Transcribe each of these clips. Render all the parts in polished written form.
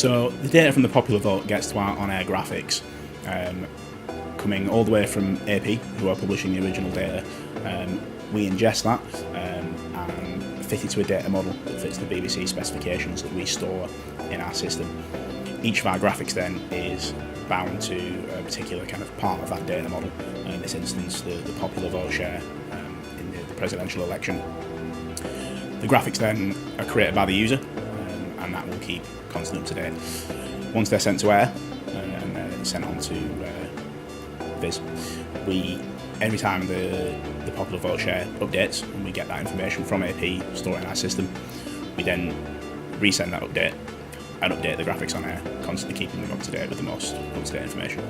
So the data from the popular vote gets to our on-air graphics, coming all the way from AP, who are publishing the original data. We ingest that and fit it to a data model that fits the BBC specifications that we store in our system. Each of our graphics then is bound to a particular kind of part of that data model, in this instance the popular vote share in the presidential election. The graphics then are created by the user, and that will keep constant up to date. Once they're sent to air and they're sent on to Viz, every time the popular vote share updates and we get that information from AP stored in our system, we then resend that update and update the graphics on air, constantly keeping them up to date with the most up-to-date information.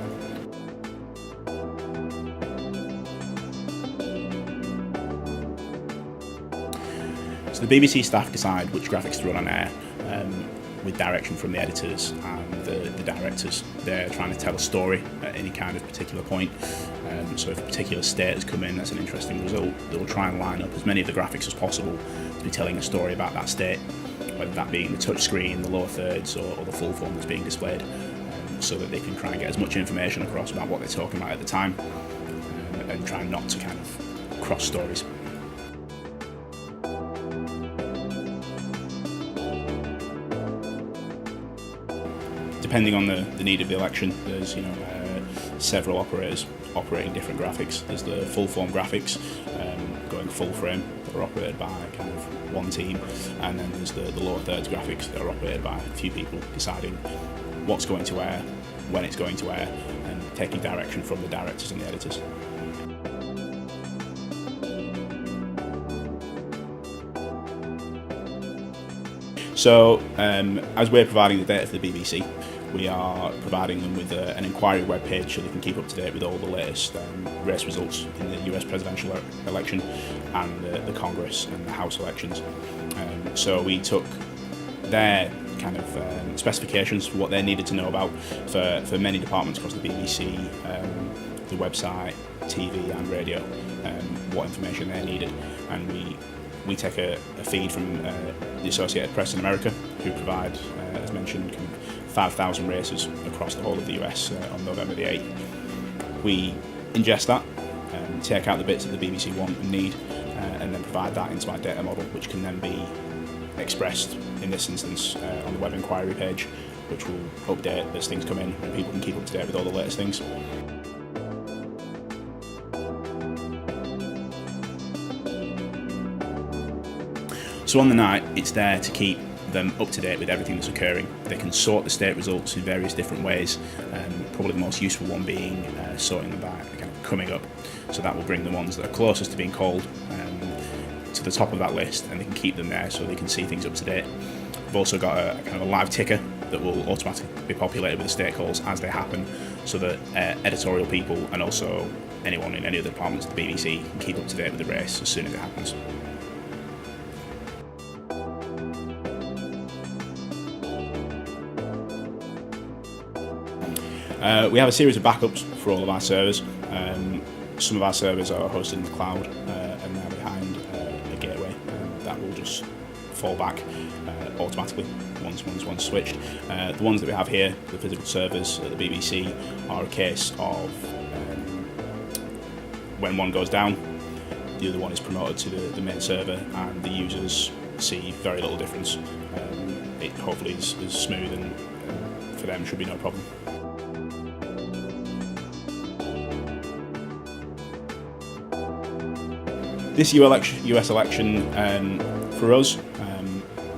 So the BBC staff decide which graphics to run on air with direction from the editors and the directors. They're trying to tell a story at any kind of particular point. So if a particular state has come in that's an interesting result, they'll try and line up as many of the graphics as possible to be telling a story about that state, whether that being the touch screen, the lower thirds, or the full form that's being displayed, so that they can try and get as much information across about what they're talking about at the time, and try not to kind of cross stories. Depending on the need of the election, there's several operators operating different graphics. There's the full form graphics going full frame that are operated by kind of one team, and then there's the lower thirds graphics that are operated by a few people deciding what's going to air, when it's going to air, and taking direction from the directors and the editors. So as we're providing the data for the BBC, we are providing them with an inquiry webpage so they can keep up to date with all the latest race results in the US presidential election and the Congress and the House elections. So we took their kind of specifications for what they needed to know about for many departments across the BBC, the website, TV and radio, what information they needed, and we take a feed from the Associated Press in America, who provide, as mentioned, 5,000 races across the whole of the US on November the 8th. We ingest that, take out the bits that the BBC want and need, and then provide that into our data model, which can then be expressed, in this instance, on the web inquiry page, which will update as things come in and people can keep up to date with all the latest things. So on the night, it's there to keep them up to date with everything that's occurring. They can sort the state results in various different ways, probably the most useful one being sorting them by kind of coming up. So that will bring the ones that are closest to being called to the top of that list, and they can keep them there so they can see things up to date. We've also got a kind of a live ticker that will automatically be populated with the state calls as they happen, so that editorial people and also anyone in any other departments of the BBC can keep up to date with the race as soon as it happens. We have a series of backups for all of our servers. Some of our servers are hosted in the cloud and they're behind a gateway that will just fall back automatically once switched. The ones that we have here, the physical servers at the BBC, are a case of when one goes down, the other one is promoted to the main server, and the users see very little difference. It hopefully is smooth, and for them should be no problem. This US election, for us,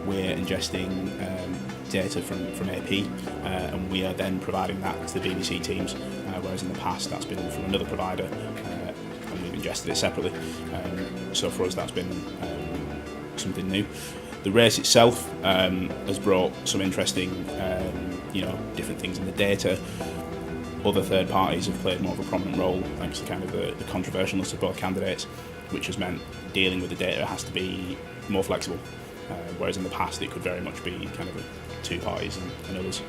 we're ingesting data from AP, and we are then providing that to the BBC teams, whereas in the past that's been from another provider, and we've ingested it separately. So for us that's been something new. The race itself has brought some interesting, different things in the data. Other third parties have played more of a prominent role thanks to kind of the controversialness of both candidates, which has meant dealing with the data has to be more flexible, whereas in the past it could very much be kind of two parties and others.